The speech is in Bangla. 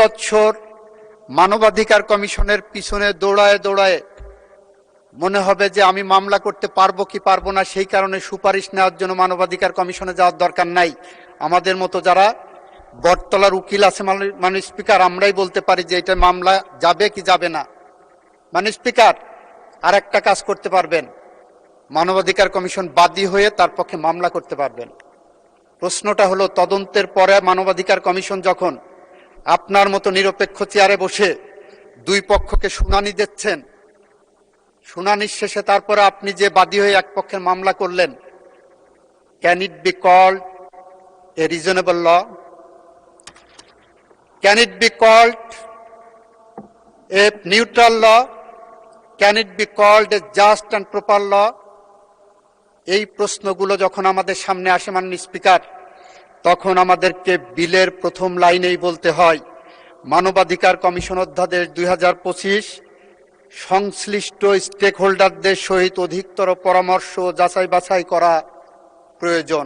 বৎসর মানবাধিকার কমিশনের পিছনে দৌড়ায় দৌড়ায় মনে হবে যে আমি মামলা করতে পারবো কি পারবো না, সেই কারণে সুপারিশ নেওয়ার জন্য মানবাধিকার কমিশনে যাওয়ার দরকার নাই। আমাদের মতো যারা বটতলার উকিল আছে মাননীয় স্পিকার, আমরাই বলতে পারি যে এটা মামলা যাবে কি যাবে না। মাননীয় স্পিকার, আর একটা কাজ করতে পারবেন, মানবাধিকার কমিশন বাদী হয়ে তার পক্ষে মামলা করতে পারবেন। প্রশ্নটা হলো, তদন্তের পরে মানবাধিকার কমিশন যখন আপনার মতো নিরপেক্ষ চেয়ারে বসে দুই পক্ষকে শুনানি দিচ্ছেন, শুনানির শেষে তারপরে আপনি যে বাদী হয়ে এক পক্ষের মামলা করলেন, can it be called a reasonable law? Can it be called a neutral law? Can it be called a just and proper law? এই প্রশ্নগুলো যখন আমাদের সামনে আসে মাননীয় স্পিকার, তখন আমাদেরকে বিলের প্রথম লাইনেই বলতে হয়, মানবাধিকার কমিশন অধ্যাদেশ 2025 সংশ্লিষ্ট স্টেক হোল্ডারদের সহিত অধিকতর পরামর্শ যাচাই বাছাই করা প্রয়োজন।